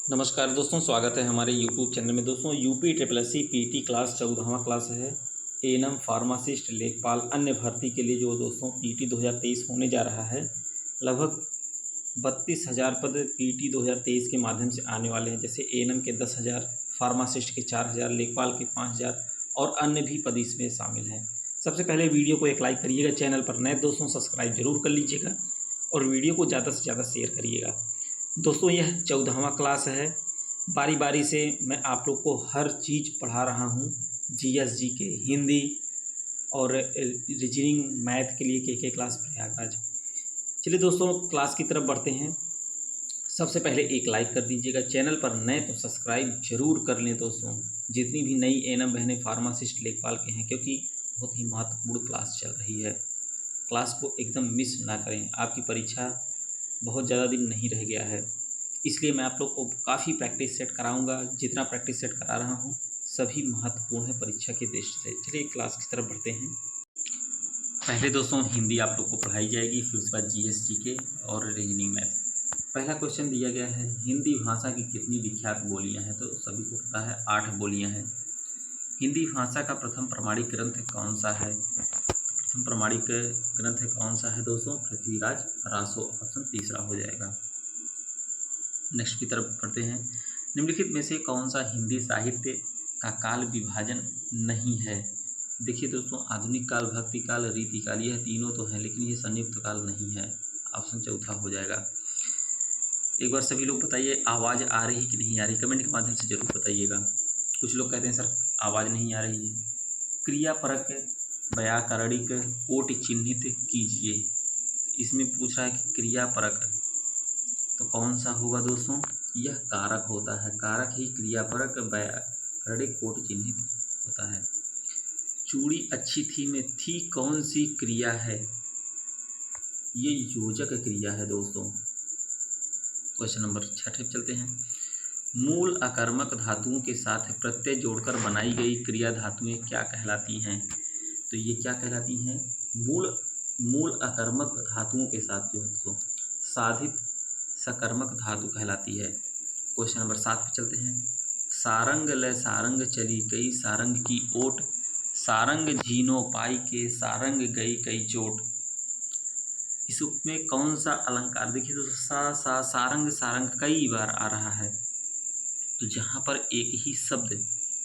नमस्कार दोस्तों, स्वागत है हमारे यूट्यूब चैनल में। दोस्तों UP triple S C PT class 14वां क्लास है। एएनएम फार्मासिस्ट लेखपाल अन्य भर्ती के लिए जो दोस्तों पीटी 2023 होने जा रहा है। लगभग 32,000 पद पीटी 2023 के माध्यम से आने वाले हैं। जैसे एएनएम के 10,000, फार्मासिस्ट के 4,000, लेखपाल के 5,000 और अन्य भी पद इसमें शामिल हैं। सबसे पहले वीडियो को एक लाइक करिएगा, चैनल पर नए दोस्तों सब्सक्राइब जरूर कर लीजिएगा और वीडियो को ज़्यादा से ज़्यादा शेयर करिएगा। दोस्तों यह 14वां क्लास है। बारी बारी से मैं आप लोग को हर चीज़ पढ़ा रहा हूँ। जीएस, जीके, हिंदी और रीजनिंग, मैथ के लिए के क्लास प्रयागराज। चलिए दोस्तों क्लास की तरफ बढ़ते हैं। सबसे पहले एक लाइक कर दीजिएगा, चैनल पर नए तो सब्सक्राइब जरूर कर लें दोस्तों। जितनी भी नई एएनएम बहनें फार्मासिस्ट लेखपाल के हैं, क्योंकि बहुत ही महत्वपूर्ण क्लास चल रही है। क्लास को एकदम मिस ना करें। आपकी परीक्षा बहुत ज़्यादा दिन नहीं रह गया है, इसलिए मैं आप लोग को काफ़ी प्रैक्टिस सेट कराऊंगा। जितना प्रैक्टिस सेट करा रहा हूँ सभी महत्वपूर्ण है परीक्षा की दृष्टि से। चलिए क्लास की तरफ बढ़ते हैं। पहले दोस्तों हिंदी आप लोग को पढ़ाई जाएगी, फिर उसके बाद जीएस, जीके और रीजनिंग, मैथ। पहला क्वेश्चन दिया गया है, हिंदी भाषा की कितनी विख्यात बोलियाँ हैं? तो सभी को पता है 8 बोलियाँ हैं। हिंदी भाषा का प्रथम प्रमाणिक ग्रंथ कौन सा है? प्रथम प्रमाणिक ग्रंथ कौन सा है दोस्तों? पृथ्वीराज रासो। ऑप्शन तीसरा हो जाएगा। नेक्स्ट की तरफ पढ़ते हैं। निम्नलिखित में से कौन सा हिंदी साहित्य का काल विभाजन नहीं है? देखिए दोस्तों, आधुनिक काल, भक्ति काल, रीति काल, यह तीनों तो है, लेकिन ये संयुक्त काल नहीं है। ऑप्शन चौथा हो जाएगा। एक बार सभी लोग बताइए, आवाज़ आ रही कि नहीं आ रही? कमेंट के माध्यम से जरूर बताइएगा। कुछ लोग कहते हैं सर आवाज़ नहीं आ रही है। क्रियापरक व्याकरणिक कोट चिन्हित कीजिए। इसमें पूछ रहा है कि क्रियापरक, तो कौन सा होगा दोस्तों? यह कारक होता है। कारक ही क्रियापरक व्याकरणिक कोट चिन्हित होता है। चूड़ी अच्छी थी में थी कौन सी क्रिया है? ये योजक क्रिया है दोस्तों। क्वेश्चन नंबर 6 पे चलते हैं। मूल अकर्मक धातुओं के साथ प्रत्यय जोड़कर बनाई गई क्रिया धातुएं क्या कहलाती हैं? तो ये क्या कहलाती हैं? मूल अकर्मक धातुओं के साथ जो है तो साधित सकर्मक धातु कहलाती है। क्वेश्चन नंबर 7 पे चलते हैं। सारंग ल सारंग चली कई सारंग की ओट, सारंग जीनो पाई के सारंग गई कई चोट। इसमें कौन सा अलंकार? देखिए तो सारंग सारंग कई बार आ रहा है, तो जहाँ पर एक ही शब्द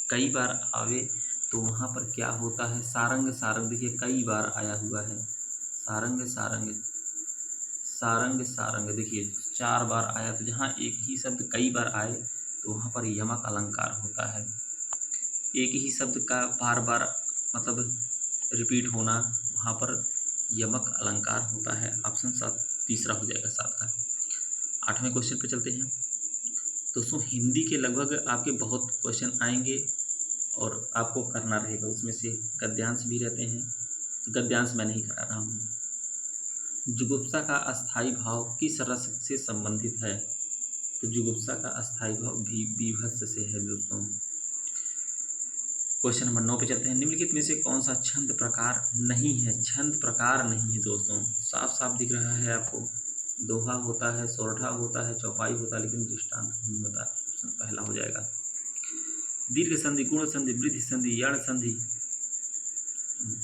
कई बार आवे तो वहाँ पर क्या होता है? सारंग सारंग। देखिए कई बार आया हुआ है, सारंग सारंग सारंग सारंग। देखिए 4 बार आया, तो जहाँ एक ही शब्द कई बार आए तो वहाँ पर यमक अलंकार होता है। एक ही शब्द का बार बार मतलब रिपीट होना, वहाँ पर यमक अलंकार होता है। ऑप्शन 7 तीसरा हो जाएगा 7 का। 8वें क्वेश्चन पे चलते हैं। दोस्तों हिंदी के लगभग आपके बहुत क्वेश्चन आएंगे और आपको करना रहेगा। उसमें से गद्यांश भी रहते हैं, गद्यांश मैं नहीं करा रहा हूँ। जुगुप्सा का अस्थाई भाव किस रस से संबंधित है? तो जुगुप्सा का अस्थाई भाव भी बीभत्स से है दोस्तों। क्वेश्चन नंबर 9 पे चलते हैं। निम्नलिखित में से कौन सा छंद प्रकार नहीं है? छंद प्रकार नहीं है दोस्तों, साफ साफ दिख रहा है आपको। दोहा होता है, सोरठा होता है, चौपाई होता है, लेकिन दृष्टांत नहीं होता। ऑप्शन पहला हो जाएगा। दीर्घ संधि, गुण संधि, वृद्धि संधि, यण संधि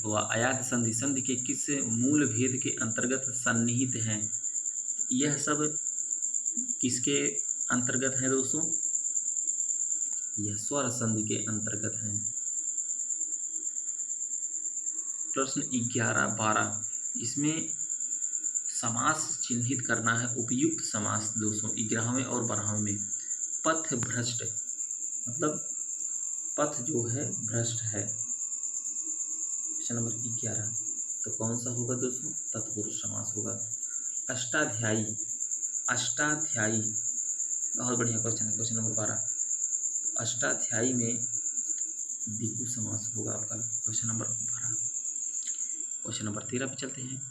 व आयात संधि संधि के किस मूल भेद के अंतर्गत सन्निहित हैं? यह सब किसके अंतर्गत है दोस्तों? यह स्वर संधि के अंतर्गत है। प्रश्न 11-12, इसमें समास चिन्हित करना है, उपयुक्त समास दोस्तों 11वें और 12वें में। पथ भ्रष्ट मतलब पथ जो है भ्रष्ट है। क्वेश्चन नंबर 11, तो कौन सा होगा दोस्तों? तत्पुरुष समास होगा। अष्टाध्यायी, अष्टाध्यायी बहुत बढ़िया क्वेश्चन है। क्वेश्चन नंबर 12, तो अष्टाध्यायी में द्विगु समास होगा आपका। Question number 12। क्वेश्चन नंबर 13 पे चलते हैं।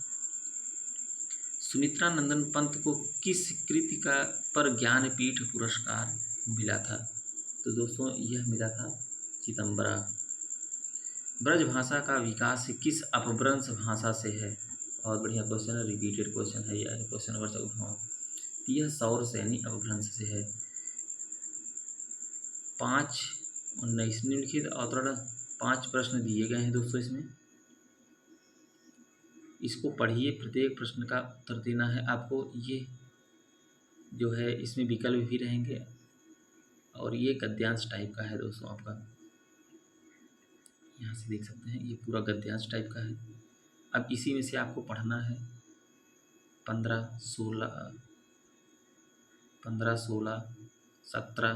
सुमित्रा नंदन पंत को किस कृति का पर ज्ञानपीठ पुरस्कार मिला था? तो दोस्तों यह मिला था चिदंबरा। ब्रज भाषा का विकास किस अपभ्रंश भाषा से है? बहुत बढ़िया क्वेश्चन है, रिपीटेड क्वेश्चन है यह। क्वेश्चन नंबर 14, यह सौर सैनी अपभ्रंश से है। 5 19 निम्नलिखित अवतरण 5 प्रश्न दिए गए हैं दोस्तों। इसको पढ़िए, प्रत्येक प्रश्न का उत्तर देना है आपको। ये जो है इसमें विकल्प भी रहेंगे और ये गद्यांश टाइप का है दोस्तों आपका। यहाँ से देख सकते हैं ये पूरा गद्यांश टाइप का है। अब इसी में से आपको पढ़ना है 15 16 17।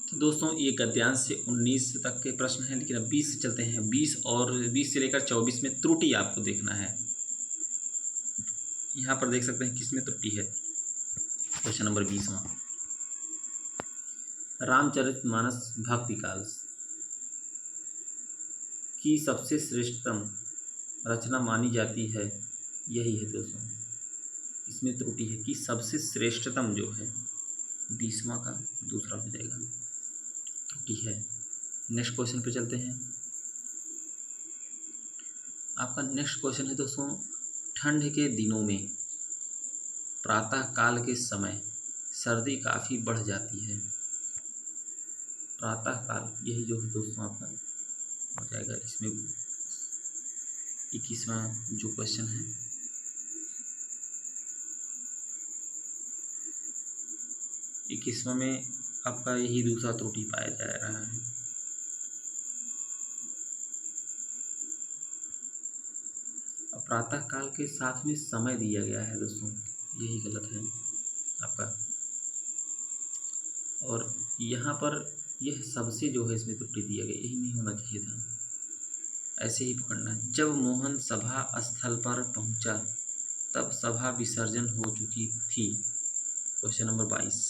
तो दोस्तों ये गद्यांश से 19 तक के प्रश्न हैं, लेकिन अब 20 से चलते हैं। 20 और 20 से लेकर 24 में त्रुटि आपको देखना है। यहाँ पर देख सकते हैं किसमें त्रुटि है। क्वेश्चन नंबर 20वां, रामचरितमानस भक्ति काल की सबसे श्रेष्ठतम रचना मानी जाती है, यही है दोस्तों। इसमें त्रुटि है कि सबसे श्रेष्ठतम जो है 20वां का दूसरा हो जाएगा, त्रुटि है। नेक्स्ट क्वेश्चन पे चलते हैं। आपका नेक्स्ट क्वेश्चन है दोस्तों, ठंड के दिनों में प्रातः काल के समय सर्दी काफ़ी बढ़ जाती है। प्रातः काल यही जो है दोस्तों आपका हो जाएगा। इसमें 21वां जो क्वेश्चन है, इक्कीसवां में आपका यही दूसरा त्रुटि पाया जा रहा है। अब प्रातः काल के साथ में समय दिया गया है दोस्तों, यही गलत है आपका। और यहाँ पर यह सबसे जो है इसमें त्रुटि दिया गया, यही नहीं होना चाहिए था, ऐसे ही पकड़ना। जब मोहन सभा स्थल पर पहुंचा तब सभा विसर्जन हो चुकी थी। क्वेश्चन नंबर 22,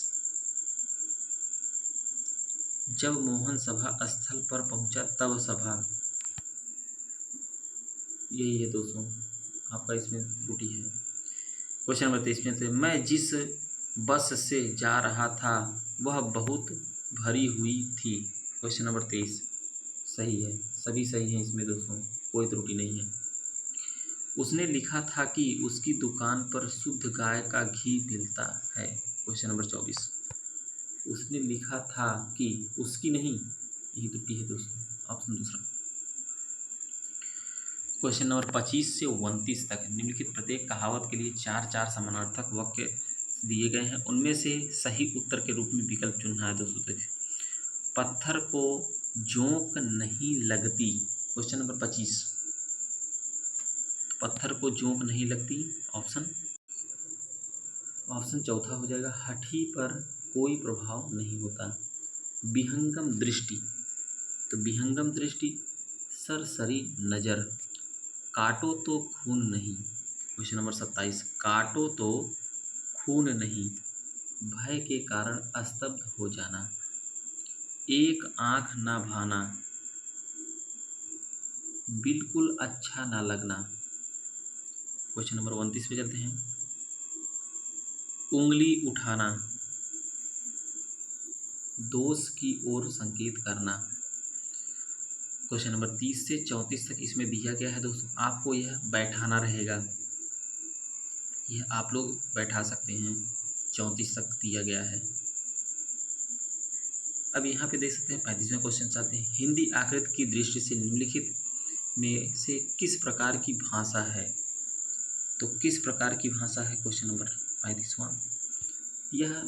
जब मोहन सभा स्थल पर पहुंचा तब सभा, यही है दोस्तों आपका, इसमें त्रुटि है। क्वेश्चन नंबर 23 में से, मैं जिस बस से जा रहा था वह बहुत भरी हुई थी। क्वेश्चन नंबर 23 सही है, सभी सही हैं इसमें दोस्तों, कोई त्रुटि नहीं है। उसने लिखा था कि उसकी दुकान पर शुद्ध गाय का घी मिलता है। क्वेश्चन नंबर 24, उसने लिखा था कि, उसकी नहीं, यही त्रुटि है दोस्तों, ऑप्शन दूसरा। क्वेश्चन नंबर 25 से 29 तक निम्नलिखित प्रत्येक कहावत के लिए 4 समानार्थक वाक्य दिए गए हैं। उनमें से सही उत्तर के रूप में विकल्प चुनना है दोस्तों। देखिए, पत्थर को जोंक नहीं लगती। क्वेश्चन नंबर 25, पत्थर को जोंक नहीं लगती, ऑप्शन चौथा हो जाएगा। हठी पर कोई प्रभाव नहीं होता। विहंगम दृष्टि, तो विहंगम दृष्टि सरसरी नज़र। काटो तो खून नहीं। क्वेश्चन नंबर 27, काटो तो खून नहीं, भय के कारण स्तब्ध हो जाना। एक आँख ना भाना, बिल्कुल अच्छा ना लगना। क्वेश्चन नंबर 29 पे चलते हैं। उंगली उठाना, दोष की ओर संकेत करना। क्वेश्चन नंबर 30 से 34 तक इसमें दिया गया है दोस्तों। आपको यह बैठाना रहेगा, यह आप लोग बैठा सकते हैं। 34 तक दिया गया है। अब यहाँ पे देख सकते हैं 35वां क्वेश्चन चाहते हैं। हिंदी आकृति की दृष्टि से निम्नलिखित में से किस प्रकार की भाषा है, तो किस प्रकार की भाषा है। क्वेश्चन नंबर 35वां, यह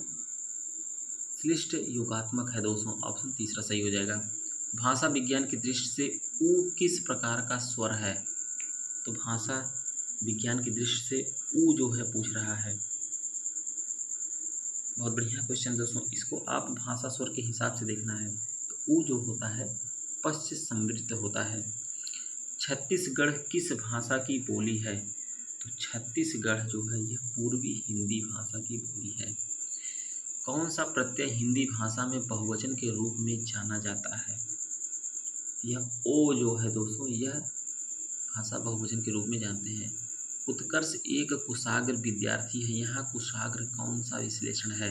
श्लिष्ट योगात्मक है दोस्तों, ऑप्शन तीसरा सही हो जाएगा। भाषा विज्ञान की दृष्टि से ऊ किस प्रकार का स्वर है, तो भाषा विज्ञान की दृष्टि से ऊ जो है पूछ रहा है। बहुत बढ़िया क्वेश्चन दोस्तों, इसको आप भाषा स्वर के हिसाब से देखना है। तो ऊ जो होता है पश्च समृद्ध होता है। छत्तीसगढ़ किस भाषा की बोली है, तो छत्तीसगढ़ जो है यह पूर्वी हिंदी भाषा की बोली है। कौन सा प्रत्यय हिंदी भाषा में बहुवचन के रूप में जाना जाता है, यह ओ जो है दोस्तों, यह भाषा बहुवचन के रूप में जानते हैं। उत्कर्ष एक कुशाग्र विद्यार्थी है। यहाँ कुशाग्र कौन सा विश्लेषण है,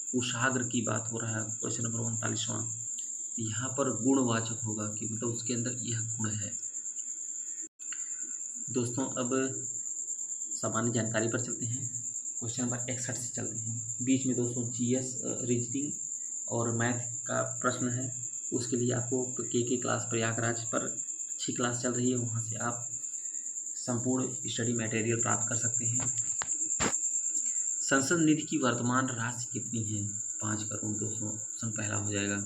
कुशाग्र की बात हो रहा है। क्वेश्चन नंबर 39वां, तो यहाँ पर गुणवाचक होगा कि मतलब उसके अंदर यह गुण है। दोस्तों अब सामान्य जानकारी पर चलते हैं। क्वेश्चन नंबर 61 से चलते हैं। बीच में दोस्तों जीएस रीजनिंग और मैथ का प्रश्न है, उसके लिए आपको के क्लास प्रयागराज पर अच्छी क्लास चल रही है, वहाँ से आप संपूर्ण स्टडी मटेरियल प्राप्त कर सकते हैं। संसद निधि की वर्तमान राशि कितनी है? 5 करोड़ दोस्तों, ऑप्शन पहला हो जाएगा।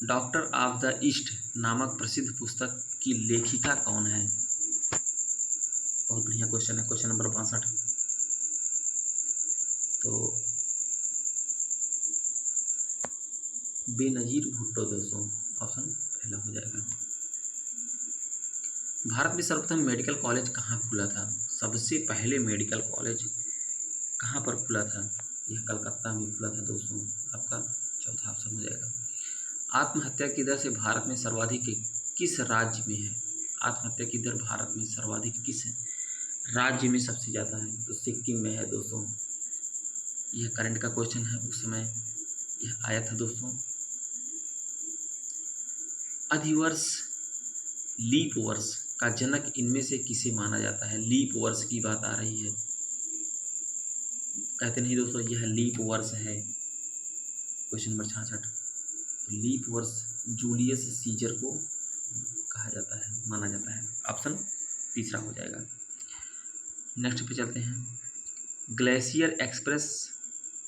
डॉक्टर ऑफ द ईस्ट नामक प्रसिद्ध पुस्तक की लेखिका कौन है? बहुत बढ़िया क्वेश्चन है, क्वेश्चन नंबर 62। तो बेनजीर भुट्टो दोस्तों, ऑप्शन पहला हो जाएगा। भारत में सर्वप्रथम मेडिकल कॉलेज कहाँ खुला था? सबसे पहले मेडिकल कॉलेज कहाँ पर खुला था? यह कलकत्ता में खुला था दोस्तों, आपका चौथा ऑप्शन हो जाएगा। आत्महत्या की दर से भारत में सर्वाधिक किस राज्य में है? आत्महत्या की दर भारत में सर्वाधिक किस राज्य में सबसे ज़्यादा है? तो सिक्किम में है दोस्तों। यह करंट का क्वेश्चन है, उस समय यह आया था दोस्तों। अधिवर्ष लीप वर्ष का जनक इनमें से किसे माना जाता है? लीप वर्ष की बात आ रही है, कहते नहीं दोस्तों, यह लीप वर्ष है। Question number 66। तो लीप वर्ष जूलियस सीजर को कहा जाता है, माना जाता है, ऑप्शन तीसरा हो जाएगा। नेक्स्ट पे चलते हैं। ग्लेशियर एक्सप्रेस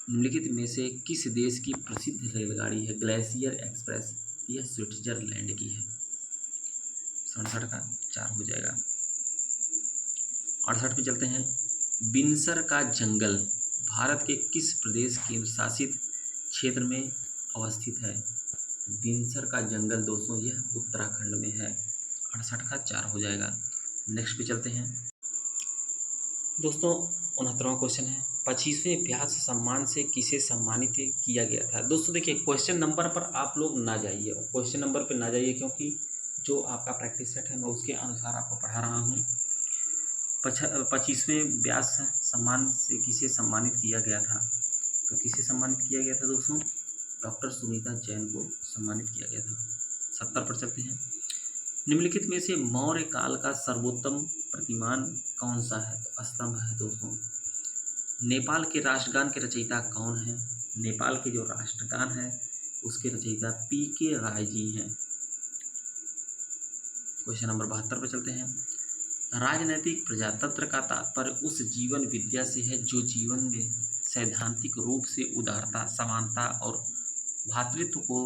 निम्नलिखित में से किस देश की प्रसिद्ध रेलगाड़ी है? ग्लेशियर एक्सप्रेस, यह स्विट्जरलैंड की है। 67 का 4 हो जाएगा। 68 में चलते हैं। बिनसर का जंगल भारत के किस प्रदेश केंद्र शासित क्षेत्र में अवस्थित है? बिनसर का जंगल दोस्तों, यह उत्तराखंड में है। 68 का 4 हो जाएगा। नेक्स्ट पे चलते हैं दोस्तों। 69वां क्वेश्चन है। 25वें व्यास सम्मान से किसे सम्मानित किया गया था? दोस्तों देखिए, क्वेश्चन नंबर पर आप लोग ना जाइए, क्वेश्चन नंबर पर ना जाइए, क्योंकि जो आपका प्रैक्टिस सेट है मैं उसके अनुसार आपको पढ़ा रहा हूँ। 25वें व्यास सम्मान से किसे सम्मानित किया गया था? तो किसे सम्मानित किया गया था दोस्तों? डॉक्टर सुनीता जैन को सम्मानित किया गया था। 70 पर चलते हैं। निम्नलिखित में से मौर्य काल का सर्वोत्तम प्रतिमान कौन सा है? तो स्तंभ है दोस्तों। नेपाल के राष्ट्रगान के रचयिता कौन है? नेपाल के जो राष्ट्रगान है उसके रचयिता पी.के. राय जी हैं। क्वेश्चन नंबर 72 पर चलते हैं। राजनैतिक प्रजातंत्र का तात्पर्य उस जीवन विद्या से है जो जीवन में सैद्धांतिक रूप से उदारता, समानता और भातृत्व को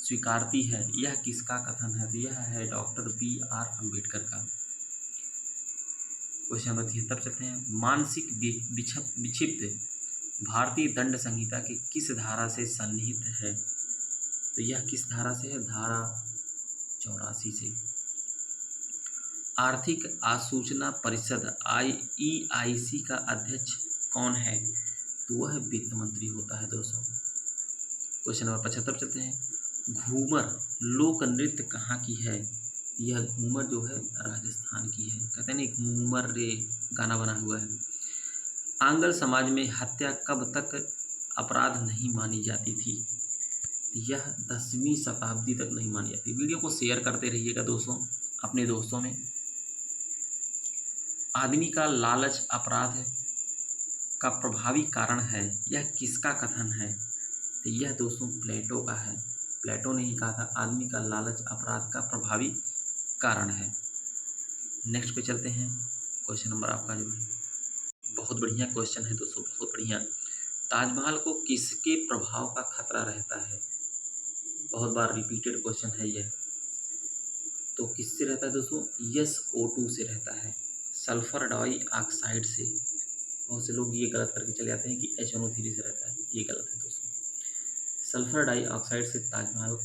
स्वीकारती है। यह किसका कथन है? तो यह है डॉक्टर B.R. अम्बेडकर का। क्वेश्चन नंबर 73 चलते हैं। मानसिक विक्षिप्त भारतीय दंड संहिता के किस धारा से सन्निहित है? तो यह किस धारा से है? धारा 84 से। आर्थिक आसूचना परिषद EIC का अध्यक्ष कौन है? तो वह वित्त मंत्री होता है दोस्तों। क्वेश्चन नंबर 75 चलते हैं। घूमर लोक नृत्य कहाँ की है? यह घूमर जो है राजस्थान की है। कहते हैं नहीं, घूमर रे गाना बना हुआ है। आंगल समाज में हत्या कब तक अपराध नहीं मानी जाती थी? यह 10वीं शताब्दी तक नहीं मानी जाती। वीडियो को शेयर करते रहिएगा दोस्तों अपने दोस्तों में। आदमी का लालच अपराध का प्रभावी कारण है, यह किसका कथन है? तो यह दोस्तों प्लेटो का है। प्लेटो ने ही कहा था आदमी का लालच अपराध का प्रभावी कारण है। नेक्स्ट पे चलते हैं। क्वेश्चन नंबर आपका जो है बहुत बढ़िया क्वेश्चन है दोस्तों, बहुत बढ़िया। ताजमहल को किसके प्रभाव का खतरा रहता है? बहुत बार रिपीटेड क्वेश्चन है यह। तो किससे रहता है दोस्तों? SO2 से रहता है, सल्फर डाइऑक्साइड से। बहुत से लोग ये गलत करके चले जाते हैं कि HNO3 से रहता है, ये गलत है दोस्तों। सल्फर डाइऑक्साइड से ताजमहल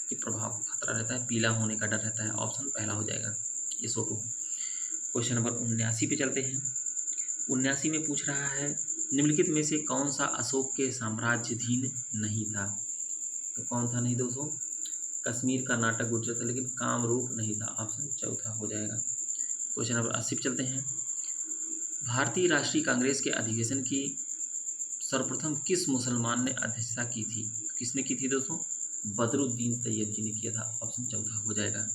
के प्रभाव को खतरा रहता है, पीला होने का डर रहता है। ऑप्शन पहला हो जाएगा SO2। क्वेश्चन नंबर 79 पे चलते हैं। 79 में पूछ रहा है निम्नलिखित में से कौन सा अशोक के साम्राज्याधीन नहीं था? तो कौन था नहीं दोस्तों? कश्मीर, कर्नाटक, गुजरात था, लेकिन कामरूप नहीं था। ऑप्शन चौथा हो जाएगा। क्वेश्चन नंबर 80 पे चलते हैं। भारतीय राष्ट्रीय कांग्रेस के अधिवेशन की सर्वप्रथम किस मुसलमान ने अध्यक्षता की थी? किसने की थी दोस्तों? बदरुद्दीन तैयब जी ने किया था। ऑप्शन चौथा हो जाएगा।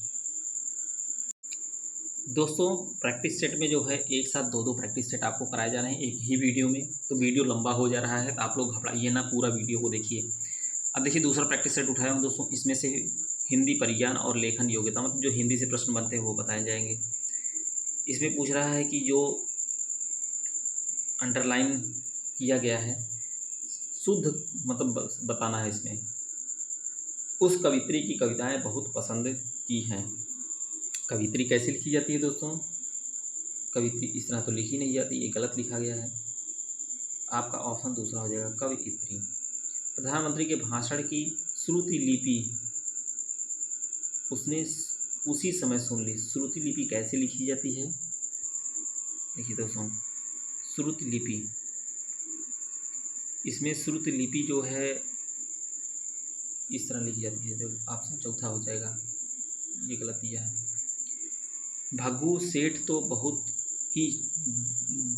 दोस्तों प्रैक्टिस सेट में जो है एक साथ दो प्रैक्टिस सेट आपको कराए जा रहे हैं एक ही वीडियो में, तो वीडियो लंबा हो जा रहा है, तो आप लोग घबराइए ना, पूरा वीडियो को देखिए। अब देखिए दूसरा प्रैक्टिस सेट उठाया हूँ दोस्तों, इसमें से हिंदी परिज्ञान और लेखन योग्यता, मतलब जो हिंदी से प्रश्न बनते हैं वो बताए जाएंगे। इसमें पूछ रहा है कि जो अंडरलाइन किया गया है शुद्ध मतलब बताना है इसमें। उस कवित्री की कविताएं बहुत पसंद की हैं। कवित्री कैसे लिखी जाती है दोस्तों? कवित्री इस तरह तो लिखी नहीं जाती, ये गलत लिखा गया है। आपका ऑप्शन दूसरा हो जाएगा कवित्री। प्रधानमंत्री के भाषण की श्रुति लिपि उसने उसी समय सुन ली। श्रुति लिपि कैसे लिखी जाती है? देखिए दोस्तों, श्रुति लिपि, इसमें श्रुति लिपि जो है इस तरह लिखी जाती है। तो ऑप्शन चौथा हो जाएगा, ये गलत दिया है। भग्गू सेठ तो बहुत ही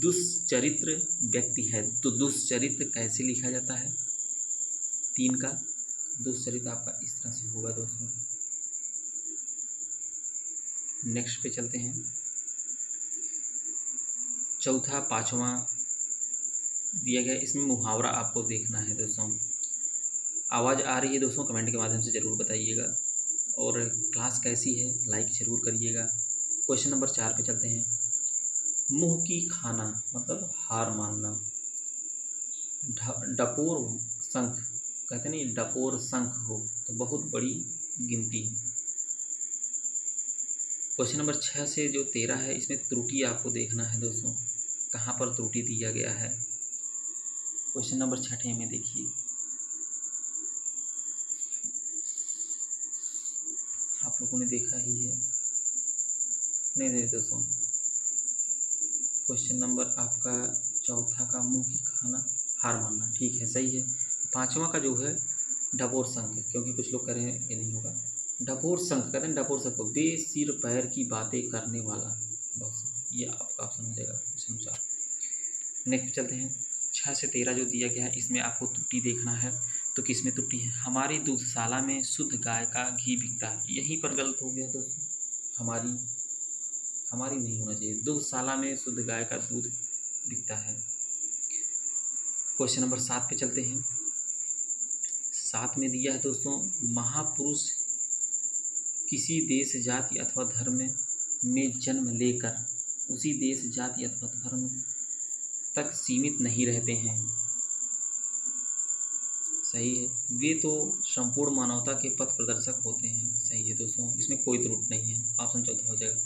दुष्चरित्र व्यक्ति है, तो दुष्चरित्र कैसे लिखा जाता है? 3 का दुष्चरित्र आपका इस तरह से होगा दोस्तों। नेक्स्ट पे चलते हैं। चौथा पांचवा दिया गया, इसमें मुहावरा आपको देखना है दोस्तों। आवाज़ आ रही है दोस्तों, कमेंट के माध्यम से ज़रूर बताइएगा। और क्लास कैसी है लाइक ज़रूर करिएगा। क्वेश्चन नंबर 4 पे चलते हैं। मुंह की खाना मतलब हार मानना। डपोर शंख, कहते नहीं डपोर शंख हो तो बहुत बड़ी गिनती। क्वेश्चन नंबर 6 से जो 13 है, इसमें त्रुटि आपको देखना है दोस्तों, कहाँ पर त्रुटि दिया गया है। क्वेश्चन नंबर 6 में देखिए, आप लोगों ने देखा ही है, नहीं दोस्तों, क्वेश्चन नंबर आपका चौथा का मुंह की खाना हार मानना, ठीक है सही है। 5वां का जो है डपोर शंख, क्योंकि कुछ लोग कह रहे हैं ये नहीं होगा। डपोर शंख कहते हैं, डपोर शंख को बेसिर पैर की बातें करने वाला, बहुत सही, ये आपका ऑप्शन हो जाएगा क्वेश्चन 4। नेक्स्ट चलते हैं। 6 से 13 जो दिया गया है, इसमें आपको त्रुटि देखना है। तो किस में त्रुटि है? हमारी दूधशाला में शुद्ध गाय का घी बिकता है, यहीं पर गलत हो गया दोस्तों। हमारी नहीं होना चाहिए, दूधशाला में शुद्ध गाय का दूध बिकता है। क्वेश्चन नंबर 7 पे चलते हैं। 7 में दिया है दोस्तों, महापुरुष किसी देश जाति अथवा धर्म में जन्म लेकर उसी देश जाति अथवा धर्म तक सीमित नहीं रहते हैं, सही है। वे तो संपूर्ण मानवता के पथ प्रदर्शक होते हैं, सही है दोस्तों, इसमें कोई त्रुटि नहीं है, ऑप्शन चौथा हो जाएगा।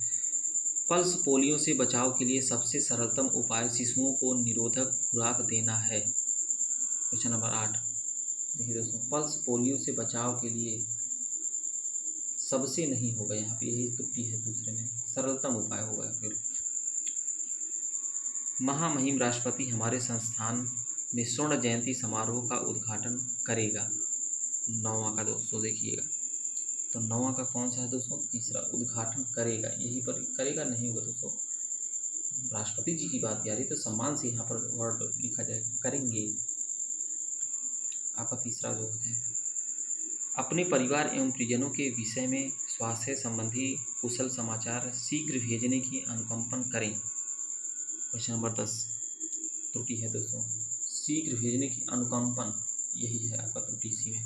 पल्स पोलियो से बचाव के लिए सबसे सरलतम उपाय शिशुओं को निरोधक खुराक देना है। क्वेश्चन नंबर 8 देखिए दोस्तों, पल्स पोलियो से बचाव के लिए सबसे नहीं होगा, यहाँ पे यही त्रुटि है, दूसरे में सरलतम उपाय होगा। फिर महामहिम राष्ट्रपति हमारे संस्थान में स्वर्ण जयंती समारोह का उद्घाटन करेगा। 9वां का दोस्तों देखिएगा, तो 9वां का कौन सा है दोस्तों? तीसरा, उद्घाटन करेगा, यहीं पर करेगा नहीं होगा दोस्तों, राष्ट्रपति जी की बात आ रही तो सम्मान से यहाँ पर वर्ड लिखा जाएगा, करेंगे। आपका तीसरा जो है, अपने परिवार एवं परिजनों के विषय में स्वास्थ्य संबंधी कुशल समाचार शीघ्र भेजने की अनुकंपन करें। क्वेश्चन नंबर 10 त्रुटि है दोस्तों, शीघ्र भेजने की अनुकंपन, यही है आपका त्रुटि इसी में।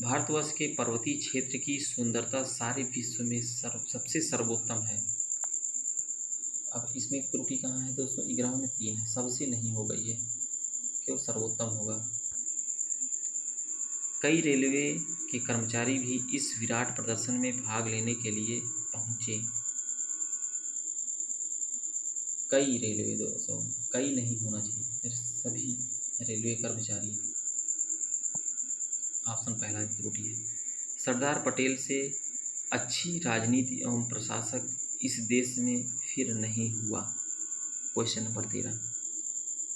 भारतवर्ष के पर्वतीय क्षेत्र की सुंदरता सारे विश्व में सबसे सर्वोत्तम है। अब इसमें त्रुटि कहाँ है दोस्तों? 11 में 3 है, सबसे नहीं होगा, ये केवल सर्वोत्तम होगा। कई रेलवे के कर्मचारी भी इस विराट प्रदर्शन में भाग लेने के लिए पहुंचे। कई रेलवे दोस्तों, कई नहीं होना चाहिए, सभी रेलवे कर्मचारी, ऑप्शन पहला त्रुटि है। सरदार पटेल से अच्छी राजनीति एवं प्रशासक इस देश में फिर नहीं हुआ। क्वेश्चन नंबर 13,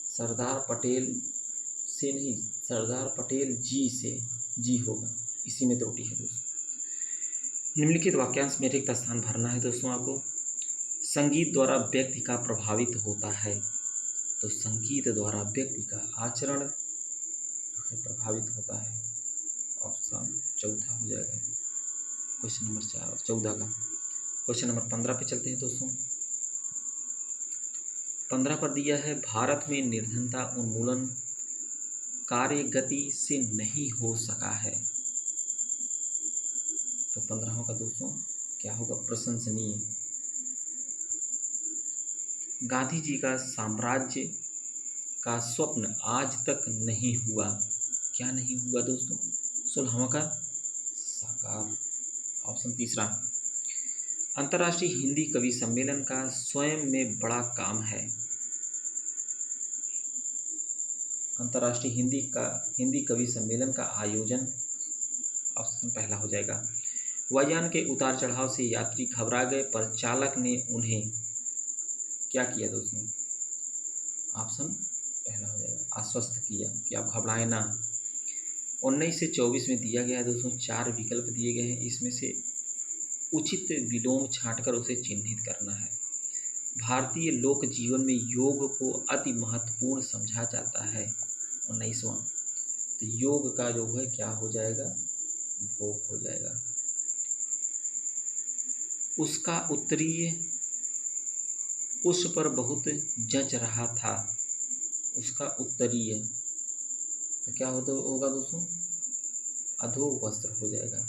सरदार पटेल से नहीं, सरदार पटेल जी से, जी होगा, इसी में त्रुटि है दोस्तों। निम्नलिखित वाक्यांश में रिक्त स्थान भरना है दोस्तों आपको। संगीत द्वारा व्यक्ति का प्रभावित होता है, तो संगीत द्वारा व्यक्ति का आचरण प्रभावित होता है, ऑप्शन चौथा हो जाएगा क्वेश्चन नंबर 14 का। क्वेश्चन नंबर 15 पे चलते हैं दोस्तों। 15 पर दिया है भारत में निर्धनता उन्मूलन कार्य गति से नहीं हो सका है। तो 15 का दोस्तों क्या होगा? प्रशंसनीय। गांधी जी का साम्राज्य का स्वप्न आज तक नहीं हुआ। क्या नहीं हुआ दोस्तों? 16वां का साकार। ऑप्शन तीसरा। अंतर्राष्ट्रीय हिंदी कवि सम्मेलन का स्वयं में बड़ा काम है। अंतर्राष्ट्रीय हिंदी कवि सम्मेलन का आयोजन, ऑप्शन पहला हो जाएगा। वायुयान के उतार चढ़ाव से यात्री घबरा गए पर चालक ने उन्हें क्या किया दोस्तों? ऑप्शन पहला हो जाएगा, आश्वस्त किया कि आप घबराएं ना। 19 से 24 में दिया गया है दोस्तों, 4 विकल्प दिए गए हैं, इसमें से उचित विलोम छांटकर उसे चिन्हित करना है। भारतीय लोक जीवन में योग को अति महत्वपूर्ण समझा जाता है। 19वां, तो योग का जो है क्या हो जाएगा? भोग हो जाएगा। उसका उत्तरीय उस पर बहुत जच रहा था। उसका उत्तरीय तो क्या होगा दोस्तों? अधो वस्त्र हो जाएगा।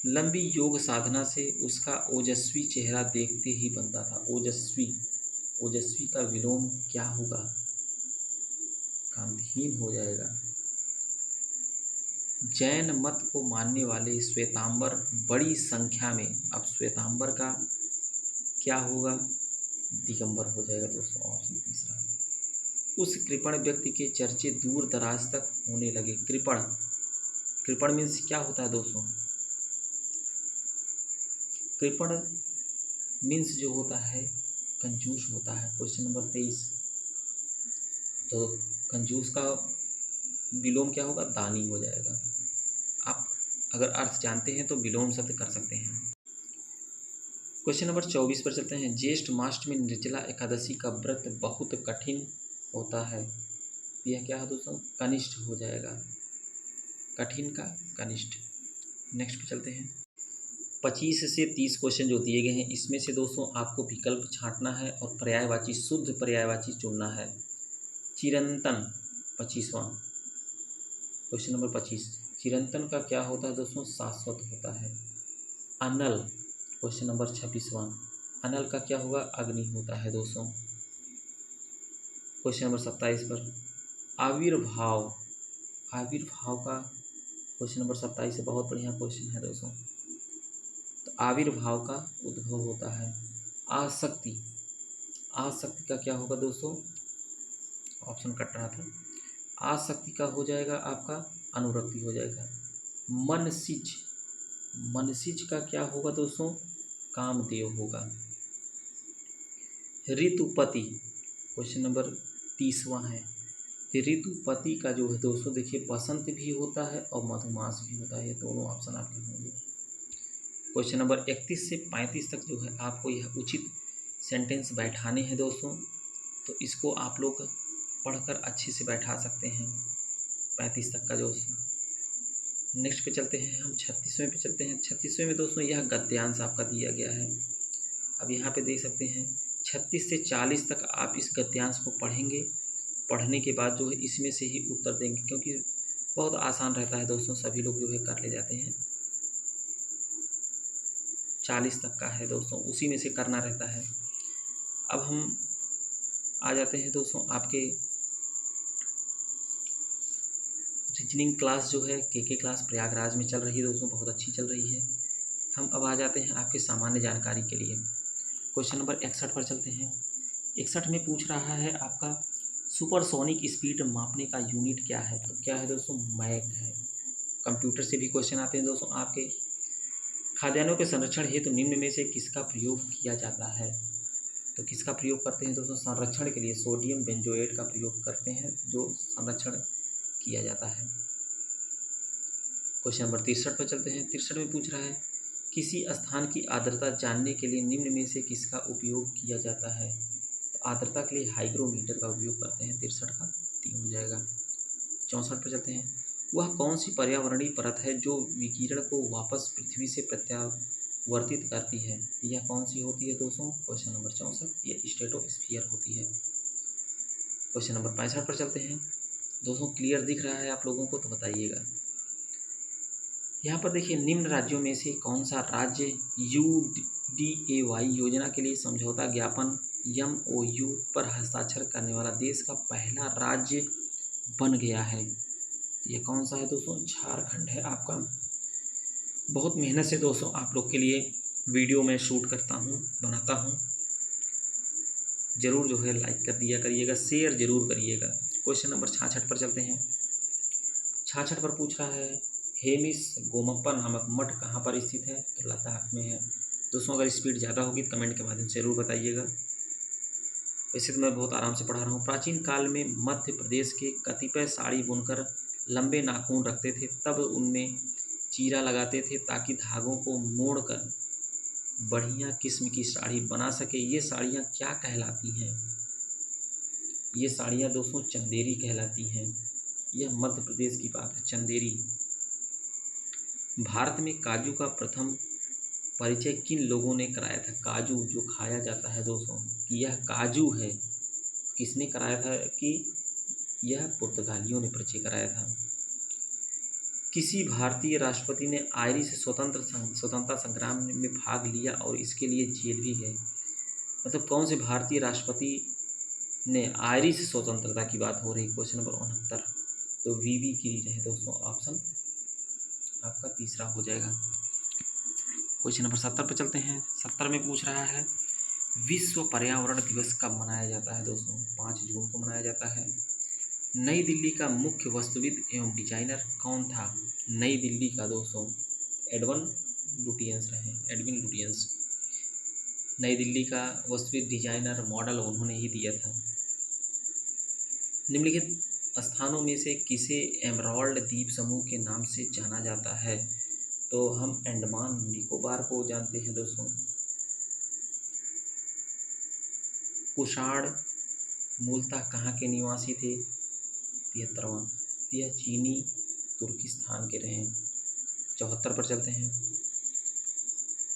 लंबी योग साधना से उसका ओजस्वी चेहरा देखते ही बनता था। ओजस्वी का विलोम क्या होगा? कांतिहीन हो जाएगा। जैन मत को मानने वाले श्वेतांबर बड़ी संख्या में, अब श्वेतांबर का क्या होगा? दिगंबर हो जाएगा दोस्तों। ऑप्शन तीसरा। उस कृपण व्यक्ति के चर्चे दूर दराज तक होने लगे। कृपण मीन्स क्या होता है दोस्तों? कृपण मीन्स जो होता है कंजूस होता है। क्वेश्चन नंबर 23, तो कंजूस का विलोम क्या होगा? दानी हो जाएगा। आप अगर अर्थ जानते हैं तो विलोम शब्द कर सकते हैं। क्वेश्चन नंबर 24 पर चलते हैं। ज्येष्ठ मास में निर्जला एकादशी का व्रत बहुत कठिन होता है। यह क्या है दोस्तों? कनिष्ठ हो जाएगा। कठिन का कनिष्ठ। नेक्स्ट पे चलते हैं। 25 से 30 क्वेश्चन जो दिए गए हैं, इसमें से दोस्तों आपको विकल्प छांटना है और पर्यायवाची, शुद्ध पर्यायवाची चुनना है। चिरंतन 25वां, क्वेश्चन नंबर 25, चिरंतन का क्या होता है दोस्तों? शाश्वत होता है। अनल, क्वेश्चन नंबर 26वां, अनल का क्या होगा? अग्नि होता है दोस्तों। क्वेश्चन नंबर 27 पर आविर्भाव का क्वेश्चन नंबर 27 से बहुत बढ़िया क्वेश्चन है दोस्तों। तो आविर्भाव का उद्भव होता है। आसक्ति का क्या होगा दोस्तों? ऑप्शन कट रहा था। आसक्ति का हो जाएगा आपका अनुरक्ति हो जाएगा। मनसिज का क्या होगा दोस्तों? कामदेव होगा। ऋतुपति, क्वेश्चन नंबर 30वां है। तो ऋतुपति का जो है दोस्तों देखिए, बसंत भी होता है और मधुमास भी होता है। ये दोनों ऑप्शन आपके होंगे। क्वेश्चन नंबर 31 से 35 तक जो है आपको यह उचित सेंटेंस बैठाने हैं दोस्तों। तो इसको आप लोग पढ़कर अच्छे से बैठा सकते हैं। 35 तक का जो। नेक्स्ट पे चलते हैं हम, 36वें पे चलते हैं। 36वें में दोस्तों यह गद्यांश आपका दिया गया है। अब यहाँ पे देख सकते हैं 36 से 40 तक आप इस गद्यांश को पढ़ेंगे। पढ़ने के बाद जो है इसमें से ही उत्तर देंगे, क्योंकि बहुत आसान रहता है दोस्तों, सभी लोग जो है कर ले जाते हैं। 40 तक का है दोस्तों, उसी में से करना रहता है। अब हम आ जाते हैं दोस्तों आपके रीजनिंग क्लास जो है के क्लास प्रयागराज में चल रही है दोस्तों, बहुत अच्छी चल रही है। हम अब आ जाते हैं आपके सामान्य जानकारी के लिए। क्वेश्चन नंबर 61 पर चलते हैं। 61 में पूछ रहा है आपका सुपरसोनिक स्पीड मापने का यूनिट क्या है? तो क्या है दोस्तों? मैक है। कंप्यूटर से भी क्वेश्चन आते हैं दोस्तों आपके। खाद्यान्नों के संरक्षण हेतु निम्न में से किसका प्रयोग किया जाता है? तो किसका प्रयोग करते हैं दोस्तों? संरक्षण के लिए सोडियम बेंजोएट का प्रयोग करते हैं, जो संरक्षण किया जाता है। क्वेश्चन नंबर 63 पर चलते हैं। 63 में पूछ रहा है किसी स्थान की आर्द्रता जानने के लिए निम्न में से किसका उपयोग किया जाता है? तो आर्द्रता के लिए हाइग्रोमीटर का उपयोग करते हैं। 63 का 3 हो जाएगा। 64 पर चलते हैं। वह कौन सी पर्यावरणीय परत है जो विकिरण को वापस पृथ्वी से वर्तित करती है, यह कौन सी होती है दोस्तों? क्वेश्चन नंबर 64, ये स्ट्रेटोस्फीयर होती है। क्वेश्चन नंबर 65 पर चलते हैं। दोस्तों क्लियर दिख रहा है आप लोगों को तो बताइएगा। यहाँ पर देखिए, निम्न राज्यों में से कौन सा राज्य UDAY योजना के लिए समझौता ज्ञापन MOU पर हस्ताक्षर करने वाला देश का पहला राज्य बन गया है? ये कौन सा है दोस्तों? झारखंड है आपका। बहुत मेहनत से दोस्तों आप लोग के लिए वीडियो में शूट करता हूँ, बनाता हूँ। ज़रूर जो है लाइक कर दिया करिएगा, शेयर ज़रूर करिएगा। क्वेश्चन नंबर 66 पर चलते हैं। 66 पर पूछ रहा है, हेमिस गोमप्पा नामक मठ कहाँ पर स्थित है? तो लद्दाख में है। दोस्तों अगर स्पीड ज़्यादा होगी तो कमेंट के माध्यम से ज़रूर बताइएगा। वैसे तो मैं बहुत आराम से पढ़ा रहा हूँ। प्राचीन काल में मध्य प्रदेश के कतिपय साड़ी बुनकर लंबे नाखून रखते थे, तब उनमें चीरा लगाते थे ताकि धागों को मोड़कर बढ़िया किस्म की साड़ी बना सके। ये साड़ियाँ क्या कहलाती हैं? ये साड़ियाँ दोस्तों चंदेरी कहलाती हैं। यह मध्य प्रदेश की बात है, चंदेरी। भारत में काजू का प्रथम परिचय किन लोगों ने कराया था? काजू जो खाया जाता है दोस्तों, कि यह काजू है, किसने कराया था? कि यह पुर्तगालियों ने परिचय कराया था। किसी भारतीय राष्ट्रपति ने आयरिश स्वतंत्रता संग्राम में भाग लिया और इसके लिए जेल भी गए? मतलब कौन से भारतीय राष्ट्रपति ने आयरिश स्वतंत्रता की बात हो रही? क्वेश्चन नंबर 69, तो VV गिरी रहे दोस्तों, ऑप्शन आपका तीसरा हो जाएगा। क्वेश्चन नंबर 70 पर चलते हैं। 70 में पूछ रहा है, विश्व पर्यावरण दिवस कब मनाया जाता है दोस्तों? 5 जून को मनाया जाता है। नई दिल्ली का मुख्य वास्तुविद एवं डिजाइनर कौन था? नई दिल्ली का दोस्तों एडविन लुटियंस रहे, एडविन लुटियंस। नई दिल्ली का वास्तुविद, डिजाइनर, मॉडल उन्होंने ही दिया था। निम्नलिखित स्थानों में से किसे एमराल्ड द्वीप समूह के नाम से जाना जाता है? तो हम अंडमान निकोबार को जानते हैं दोस्तों। कुषाण मूलतः कहाँ के निवासी थे? 73वां, यह चीनी तुर्किस्तान के रहे। 74 पर चलते हैं।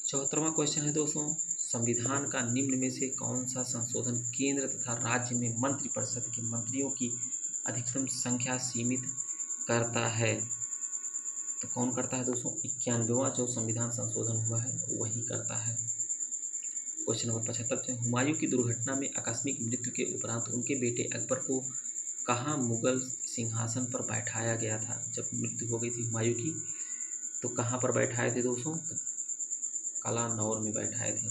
74वां क्वेश्चन है दोस्तों, संविधान का निम्न में से कौन सा संशोधन केंद्र तथा राज्य में मंत्रिपरिषद के मंत्रियों की अधिकतम संख्या सीमित करता है? तो कौन करता है दोस्तों? 91वां जो संविधान संशोधन हुआ है वही करता है। क्वेश्चन नंबर 75 से, हुमायूं की दुर्घटना में आकस्मिक मृत्यु के उपरांत उनके बेटे अकबर को कहाँ मुगल सिंहासन पर बैठाया गया था? जब मृत्यु हो गई थी हुमायूं की तो कहाँ पर बैठाए थे दोस्तों? कलानौर में बैठाए थे।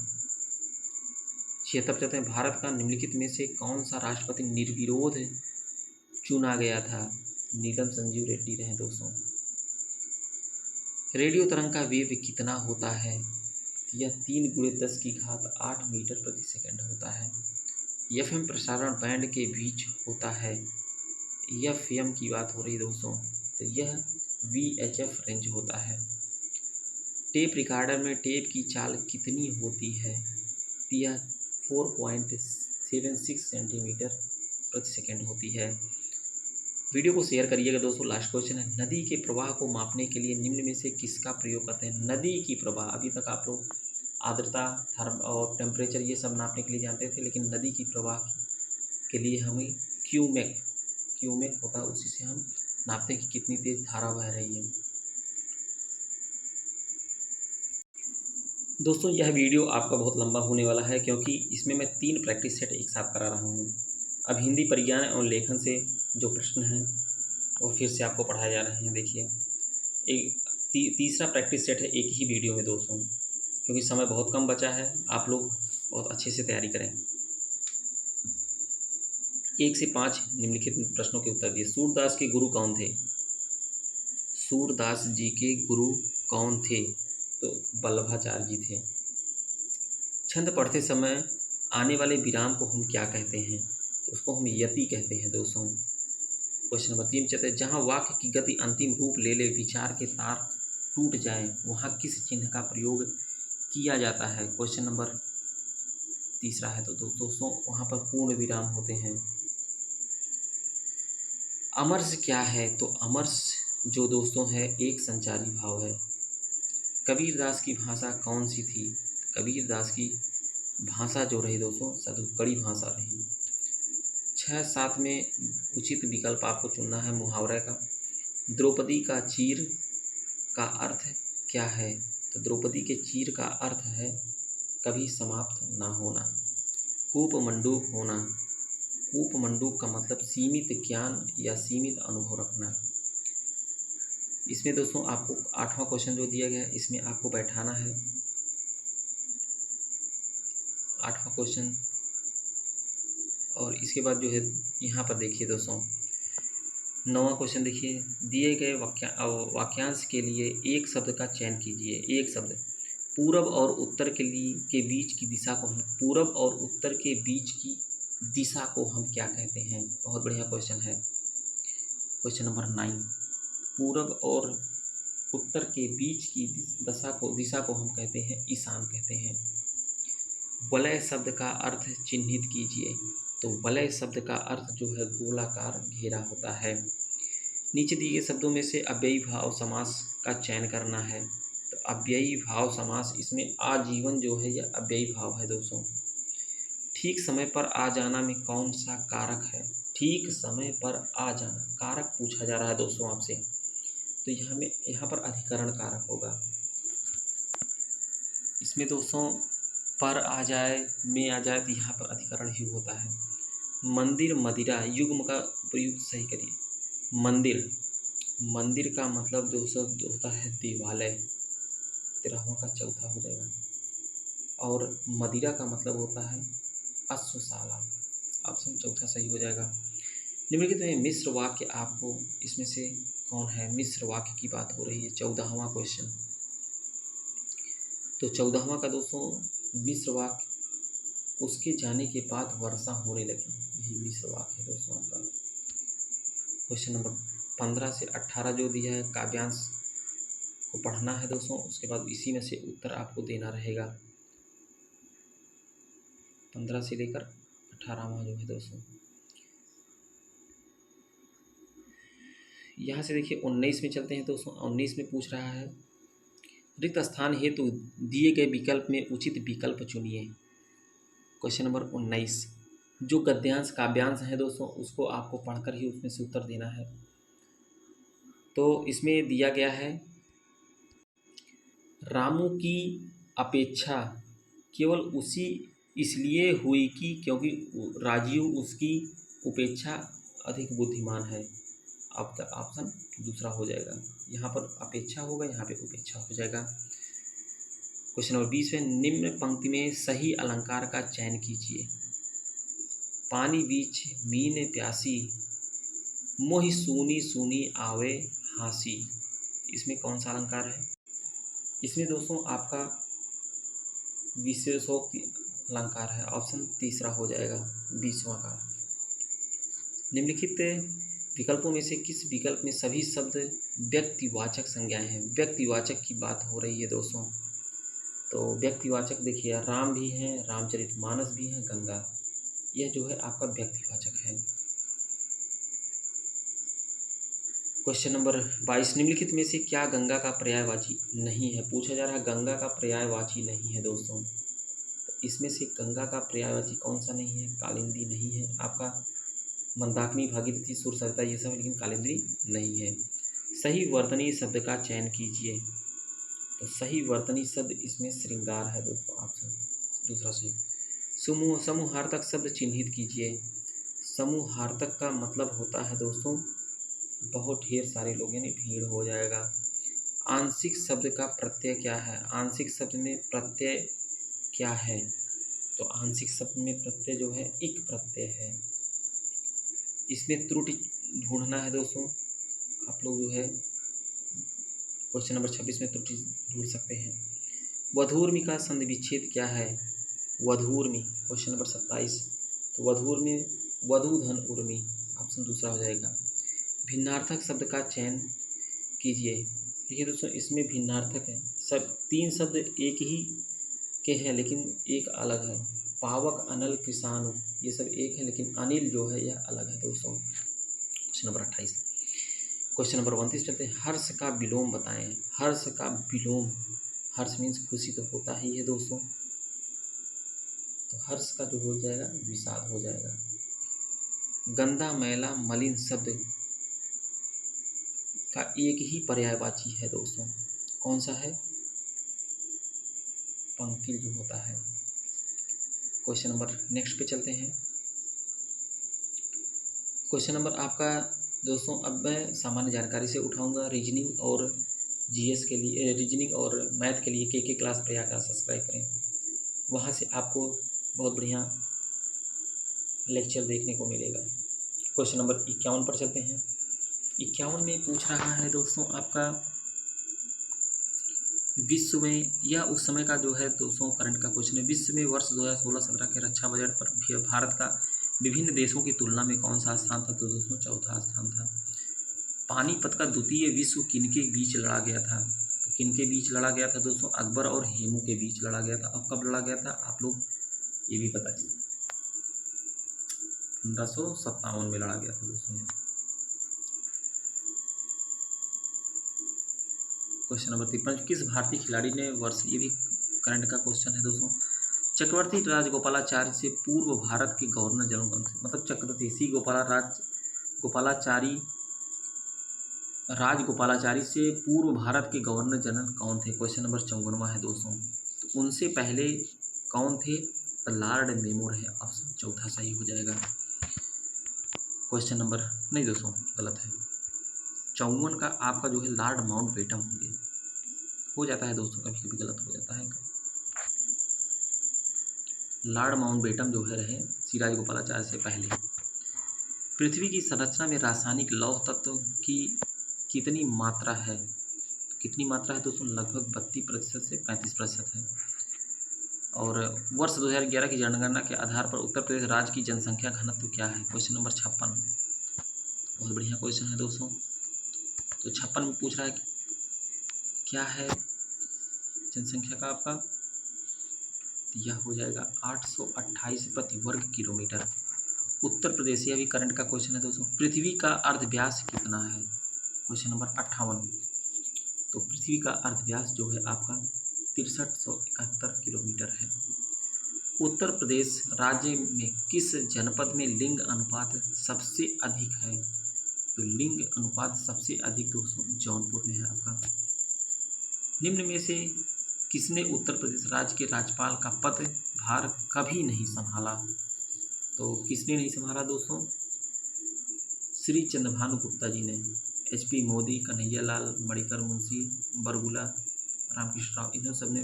76 चलते हैं। भारत का निम्नलिखित में से कौन सा राष्ट्रपति निर्विरोध चुना गया था? नीलम संजीव रेड्डी रहे दोस्तों। रेडियो तरंग का वेग कितना होता है? यह 3 × 10⁸ मीटर प्रति सेकंड होता है। FM प्रसारण बैंड के बीच होता है। FM की बात हो रही दोस्तों, तो यह VHF रेंज होता है। टेप रिकॉर्डर में टेप की चाल कितनी होती है? यह 4.76 सेंटीमीटर प्रति सेकंड होती है। वीडियो को शेयर करिएगा दोस्तों। लास्ट क्वेश्चन है, नदी के प्रवाह को मापने के लिए निम्न में से किसका प्रयोग करते हैं? नदी की प्रवाह, अभी तक आप लोग आर्द्रता, थर्म और टेम्परेचर ये सब नापने के लिए जानते थे, लेकिन नदी की प्रवाह के लिए हमें क्यूमेक होता है, उसी से हम नापते हैं कि कितनी तेज धारा बह रही है। दोस्तों यह वीडियो आपका बहुत लंबा होने वाला है क्योंकि इसमें मैं 3 प्रैक्टिस सेट एक साथ करा रहा हूँ। अब हिंदी परिज्ञान और लेखन से जो प्रश्न हैं वो फिर से आपको पढ़ाए जा रहे हैं। देखिए, एक तीसरा प्रैक्टिस सेट है एक ही वीडियो में दोस्तों, क्योंकि समय बहुत कम बचा है। आप लोग बहुत अच्छे से तैयारी करें। 1 से 5 निम्नलिखित प्रश्नों के उत्तर दिए। सूरदास के गुरु कौन थे? सूरदास जी के गुरु कौन थे? तो वल्लभाचार्य जी थे। छंद पढ़ते समय आने वाले विराम को हम क्या कहते हैं? तो उसको हम यति कहते हैं दोस्तों। क्वेश्चन नंबर 3 चलते हैं, जहाँ वाक्य की गति अंतिम रूप ले ले, विचार के तार टूट जाए, वहाँ किस चिन्ह का प्रयोग किया जाता है? क्वेश्चन नंबर 3 है। तो दोस्तों वहाँ पर पूर्ण विराम होते हैं। अमर्ष क्या है? तो अमर्ष जो दोस्तों है एक संचारी भाव है। कबीरदास की भाषा कौन सी थी? कबीरदास की भाषा जो रही दोस्तों सदुक्कड़ी भाषा रही। 6-7 में उचित विकल्प आपको चुनना है मुहावरे का। द्रौपदी का चीर का अर्थ क्या है? तो द्रौपदी के चीर का अर्थ है कभी समाप्त ना होना। कूपमंडूक होना। कूपमंडूक का मतलब सीमित ज्ञान या सीमित अनुभव रखना। इसमें दोस्तों आपको 8वां क्वेश्चन जो दिया गया है इसमें आपको बैठाना है 8वां क्वेश्चन। और इसके बाद जो है यहाँ पर देखिए दोस्तों 9वां क्वेश्चन देखिए, दिए गए वाक्यांश के लिए एक शब्द का चयन कीजिए। एक शब्द। पूरब और उत्तर के बीच की दिशा को हम पूरब और उत्तर के बीच की दिशा को हम क्या कहते हैं? बहुत बढ़िया क्वेश्चन है। Question number 9। पूरब और उत्तर के बीच की दिशा को हम कहते हैं ईशान कहते हैं। वलय शब्द का अर्थ चिन्हित कीजिए। तो वलय शब्द का अर्थ जो है गोलाकार घेरा होता है। नीचे दिए गए शब्दों में से अव्ययी भाव समास का चयन करना है। तो अव्ययी भाव समास इसमें आजीवन जो है यह अव्ययी भाव है दोस्तों। ठीक समय पर आ जाना में कौन सा कारक है? ठीक समय पर आ जाना कारक पूछा जा रहा है दोस्तों आपसे। तो यहाँ पर अधिकरण कारक होगा। इसमें दोस्तों पर आ जाए में आ जाए तो यहाँ पर अधिकरण ही होता है। मंदिर मदिरा युग्म का प्रयुक्त सही करिए। मंदिर का मतलब दोस्तों होता है देवालय। 13वां का चौथा हो जाएगा। और मदिरा का मतलब होता है अश्वशाला। ऑप्शन चौथा सही हो जाएगा। निम्नलिखित में मिश्र वाक्य आपको इसमें से कौन है? मिश्र वाक्य की बात हो रही है। 14वां क्वेश्चन। तो 14वां का दोस्तों मिश्र वाक्य, उसके जाने के बाद वर्षा होने लगी, यही मिश्र वाक्य है दोस्तों आपका। क्वेश्चन नंबर 15 से 18 जो दिया है काव्यांश को पढ़ना है दोस्तों। उसके बाद इसी में से उत्तर आपको देना रहेगा। 15 से लेकर 18वां जो है दोस्तों। यहाँ से देखिए 19 में चलते हैं दोस्तों। 19 में पूछ रहा है रिक्त स्थान हेतु दिए गए विकल्प में उचित विकल्प चुनिए। क्वेश्चन नंबर 19 जो गद्यांश काव्यांश है दोस्तों उसको आपको पढ़कर ही उसमें से उत्तर देना है। तो इसमें दिया गया है रामू की अपेक्षा केवल उसी इसलिए हुई कि क्योंकि राजीव उसकी उपेक्षा अधिक बुद्धिमान है। आपका ऑप्शन दूसरा हो जाएगा। यहाँ पर अपेक्षा होगा, यहाँ पे उपेक्षा हो जाएगा। क्वेश्चन नंबर 20 में निम्न पंक्ति में सही अलंकार का चयन कीजिए। पानी बीच मीन प्यासी मोहि सूनी सूनी आवे हासी। इसमें कौन सा अलंकार है? इसमें दोस्तों आपका विशेषोक्ति अलंकार है। ऑप्शन तीसरा हो जाएगा 20वां का। निम्नलिखित विकल्पों में से किस विकल्प में सभी शब्द व्यक्तिवाचक संज्ञाएं हैं? व्यक्तिवाचक की बात हो रही है दोस्तों। तो व्यक्तिवाचक देखिए राम भी हैं, रामचरितमानस भी हैं, गंगा, यह जो है आपका व्यक्तिवाचक है। क्वेश्चन नंबर 22 निम्नलिखित में से क्या गंगा का पर्यायवाची नहीं है? पूछा जा रहा है गंगा का पर्यायवाची नहीं है दोस्तों। तो इसमें से गंगा का पर्यायवाची कौन सा नहीं है? कालिंदी नहीं है आपका। मंदाकिनी, भागीरथी, सुर, सरिता ये सब, लेकिन कालिंदी नहीं है। सही वर्तनी शब्द का चयन कीजिए। तो सही वर्तनी शब्द इसमें श्रृंगार है दोस्तों। ऑप्शन दूसरा सही। समूहार्थक शब्द चिन्हित कीजिए। समूहार्थक का मतलब होता है दोस्तों बहुत ढेर सारे लोग, यानी भीड़ हो जाएगा। आंशिक शब्द का प्रत्यय क्या है? आंशिक शब्द में प्रत्यय क्या है? तो आंशिक शब्द में प्रत्यय जो है इक प्रत्यय है। इसमें त्रुटि ढूंढना है दोस्तों। आप लोग जो है क्वेश्चन नंबर 26 में त्रुटि ढूंढ सकते हैं। वधूर्मि का संधि विच्छेद क्या है? वधूर्मि क्वेश्चन नंबर 27। तो वधूर्मि वधूधन उर्मी, ऑप्शन दूसरा हो जाएगा। भिन्नार्थक शब्द का चयन कीजिए। देखिए दोस्तों इसमें भिन्नार्थक है, सब 3 शब्द एक ही के हैं लेकिन एक अलग है। पावक, अनल, किसानु ये सब एक है लेकिन अनिल जो है यह अलग है दोस्तों। Question number 28। क्वेश्चन नंबर 29 चलते हैं। हर्ष का विलोम बताएं। हर्ष का विलोम हर्ष मीन्स खुशी तो होता ही है दोस्तों, तो हर्ष का जो हो जाएगा विषाद हो जाएगा। गंदा, मैला, मलिन शब्द का एक ही पर्यायवाची है दोस्तों, कौन सा है? पंकिल जो होता है। क्वेश्चन नंबर नेक्स्ट पे चलते हैं। क्वेश्चन नंबर आपका दोस्तों, अब मैं सामान्य जानकारी से उठाऊंगा। रीजनिंग और जीएस के लिए, रीजनिंग और मैथ के लिए के क्लास प्रयागराज सब्सक्राइब करें, वहाँ से आपको बहुत बढ़िया लेक्चर देखने को मिलेगा। क्वेश्चन नंबर 51 पर चलते हैं। 51 में पूछ रहा है दोस्तों आपका, विश्व में, यह उस समय का जो है दोस्तों करंट का क्वेश्चन है, विश्व में वर्ष 2016-17 के रक्षा बजट पर भारत का विभिन्न देशों की तुलना में कौन सा स्थान था? तो दोस्तों चौथा स्थान था। पानीपत का द्वितीय विश्व किनके बीच लड़ा गया था? तो किनके बीच लड़ा गया था दोस्तों? अकबर और हेमू के बीच लड़ा गया था। अब कब लड़ा गया था आप लोग ये भी बताइए। 1557 में लड़ा गया था दोस्तों। क्वेश्चन नंबर 53, किस भारतीय खिलाड़ी ने वर्ष, ये भी करंट का क्वेश्चन है दोस्तों, चक्रवर्ती राजगोपालाचारी से पूर्व भारत के गवर्नर जनरल कौन थे? मतलब चक्रवर्ती राजगोपालाचारी से पूर्व भारत के गवर्नर जनरल कौन थे? क्वेश्चन नंबर 54 है दोस्तों। तो उनसे पहले कौन थे? तो लॉर्ड मेमोर है, ऑप्शन चौथा सही हो जाएगा। क्वेश्चन नंबर, नहीं दोस्तों गलत है, 54 का आपका जो है लॉर्ड माउंटबेटन होंगे। हो जाता है दोस्तों, कभी कभी गलत हो जाता है। लॉर्ड माउंटबेटन जो है रहे सिराज गोपालाचार्य से पहले। पृथ्वी की संरचना में रासायनिक लौह तत्व की कितनी मात्रा है? तो कितनी मात्रा है दोस्तों? लगभग 32% से 35% है। और वर्ष 2011 की जनगणना के आधार पर उत्तर प्रदेश राज्य की जनसंख्या घनत्व क्या है? क्वेश्चन नंबर 56, बहुत बढ़िया क्वेश्चन है दोस्तों। तो 56 में पूछ रहा है क्या है जनसंख्या का आपका, यह हो जाएगा 828 प्रति वर्ग किलोमीटर। उत्तर प्रदेश, यह भी करंट का क्वेश्चन है दोस्तों। पृथ्वी का अर्धव्यास कितना है? क्वेश्चन नंबर 58, तो पृथ्वी का अर्धव्यास जो है आपका 6371 किलोमीटर है। उत्तर प्रदेश राज्य में किस जनपद में लिंग अनुपात सबसे अधिक है? तो लिंग अनुपात सबसे अधिक दोस्तों जौनपुर में है आपका। निम्न में से किसने उत्तर प्रदेश राज्य के राज्यपाल का पद भार कभी नहीं संभाला? तो किसने नहीं संभाला दोस्तों? श्री चंद्रभानु गुप्ता जी ने। HP मोदी, कन्हैया लाल, मणिकर मुंशी, बरगुला, रामकृष्ण राव, इन सब ने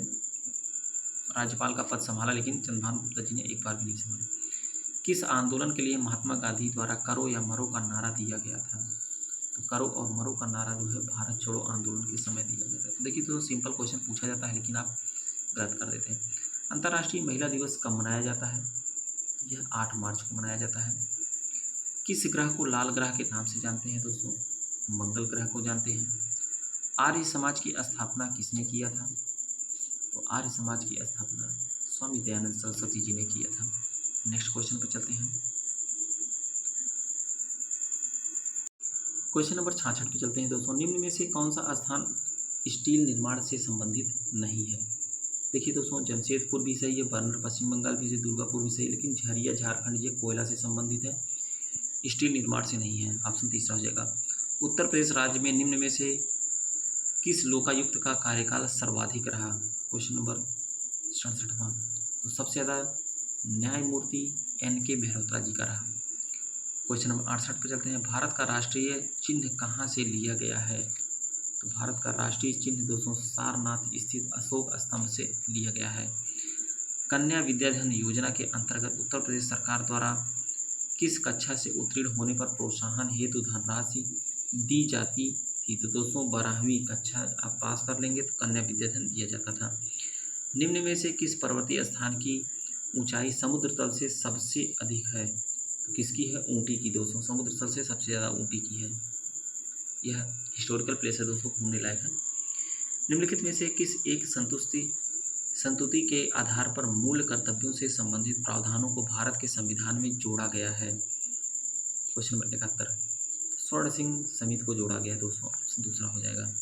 राज्यपाल का पद संभाला, लेकिन चंद्रभानु गुप्ता जी ने एक बार भी नहीं संभाला। किस आंदोलन के लिए महात्मा गांधी द्वारा करो या मरो का नारा दिया गया था? तो करो और मरो का नारा जो है भारत छोड़ो आंदोलन के समय दिया गया था। तो देखिए तो सिंपल क्वेश्चन पूछा जाता है लेकिन आप गलत कर देते हैं। अंतर्राष्ट्रीय महिला दिवस कब मनाया जाता है? तो यह 8 मार्च को मनाया जाता है। किस ग्रह को लाल ग्रह के नाम से जानते हैं दोस्तों? मंगल ग्रह को जानते हैं। आर्य समाज की स्थापना किसने किया था? तो आर्य समाज की स्थापना स्वामी दयानंद सरस्वती जी ने किया था। नेक्स्ट क्वेश्चन पर चलते हैं। क्वेश्चन नंबर 66 पे चलते हैं दोस्तों। निम्न में से कौन सा स्थान स्टील निर्माण से संबंधित नहीं है? देखिए दोस्तों, जमशेदपुर भी सही है, बर्नर पश्चिम बंगाल भी सही, दुर्गापुर भी सही है, लेकिन झरिया झारखंड ये कोयला से संबंधित है, स्टील निर्माण से नहीं है। ऑप्शन तीसरा हो जाएगा। उत्तर प्रदेश राज्य में निम्न में से किस लोकायुक्त का कार्यकाल सर्वाधिक रहा? क्वेश्चन नंबर 67वां, तो सबसे ज़्यादा न्यायमूर्ति NK मेहरोत्रा जी का रहा। क्वेश्चन नंबर 68 पर चलते हैं। भारत का राष्ट्रीय चिन्ह कहाँ से लिया गया है? तो भारत का राष्ट्रीय चिन्ह दोस्तों सारनाथ स्थित अशोक स्तंभ से लिया गया है। कन्या विद्याधन योजना के अंतर्गत उत्तर प्रदेश सरकार द्वारा किस कक्षा से उत्तीर्ण होने पर प्रोत्साहन हेतु धनराशि दी जाती थी? तो दोस्तों 12वीं कक्षा आप पास कर लेंगे तो कन्या विद्याधन दिया जाता था। निम्न में से किस पर्वतीय स्थान की ऊंचाई समुद्र तल से सबसे अधिक है? तो किसकी है? ऊटी की दोस्तों, समुद्र तल से सबसे ज़्यादा ऊटी की है। यह हिस्टोरिकल प्लेस है दोस्तों, घूमने लायक है। निम्नलिखित में से किस एक संतुति के आधार पर मूल कर्तव्यों से संबंधित प्रावधानों को भारत के संविधान में जोड़ा गया है? क्वेश्चन नंबर 71, स्वर्ण सिंह समिति को जोड़ा गया है दोस्तों, ऑप्शन दूसरा हो जाएगा।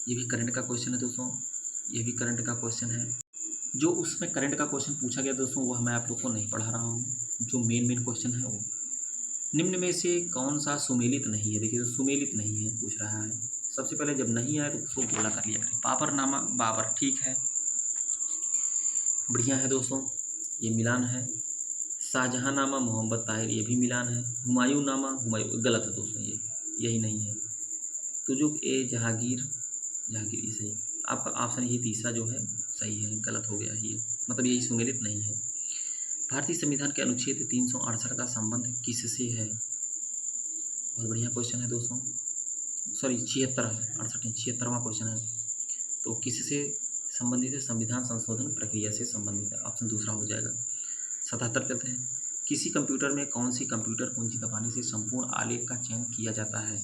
ये भी करंट का क्वेश्चन है दोस्तों। ये भी करंट का क्वेश्चन है। जो उसमें करंट का क्वेश्चन पूछा गया दोस्तों वो मैं आप लोग को नहीं पढ़ा रहा हूँ, जो मेन क्वेश्चन है वो निम्न में से कौन सा सुमेलित नहीं है। देखिए तो सुमेलित नहीं है पूछ रहा है। सबसे पहले जब नहीं आए तो उसको गोला कर लिया करें। बाबरनामा, बाबर ठीक है, बढ़िया है दोस्तों, ये मिलान है। शाहजहांनामा, मोहम्मद ताहिर, ये भी मिलान है। हुमायूं नामा, हुमायूं गलत है दोस्तों, ये यही नहीं है। तुजुक ए जहांगीर, जहांगीर ये सही। आपका ऑप्शन ये तीसरा जो है सही है, गलत हो गया है ये, मतलब यही सुमेलित नहीं है। भारतीय संविधान के अनुच्छेद 368 का संबंध किससे है। बहुत बढ़िया क्वेश्चन है दोस्तों, सॉरी 76वां क्वेश्चन है। तो किससे संबंधित है, संविधान संशोधन प्रक्रिया से संबंधित है, ऑप्शन दूसरा हो जाएगा। 77 कहते हैं किसी कंप्यूटर में कौन सी कंप्यूटर कुंजी दबाने से संपूर्ण आलेख का चयन किया जाता है।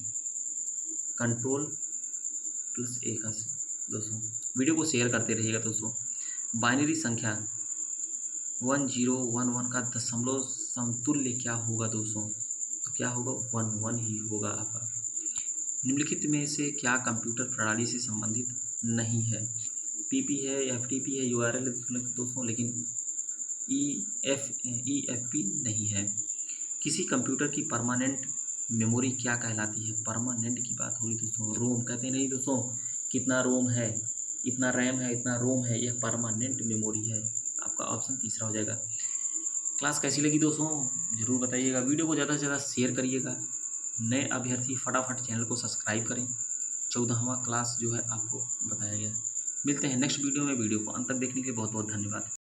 Ctrl+A का दोस्तों, वीडियो को शेयर करते रहिएगा दोस्तों। बाइनरी संख्या 1011 का दशमलव समतुल्य क्या होगा दोस्तों, तो क्या होगा 11 ही होगा आपका। निम्नलिखित में से क्या कंप्यूटर प्रणाली से संबंधित नहीं है। पीपी है, एफटीपी है, यूआरएल दोस्तों, लेकिन ईएफपी नहीं है। किसी कंप्यूटर की परमानेंट मेमोरी क्या कहलाती है। परमानेंट की बात हो रही दोस्तों, रोम कहते नहीं दोस्तों, कितना रोम है, इतना रैम है, इतना रोम है, यह परमानेंट मेमोरी है। आपका ऑप्शन तीसरा हो जाएगा। क्लास कैसी लगी दोस्तों ज़रूर बताइएगा, वीडियो को ज़्यादा से ज़्यादा शेयर करिएगा। नए अभ्यर्थी फटाफट चैनल को सब्सक्राइब करें। 14वां क्लास जो है आपको बताया गया। मिलते हैं नेक्स्ट वीडियो में। वीडियो को अंत तक देखने के लिए बहुत बहुत धन्यवाद।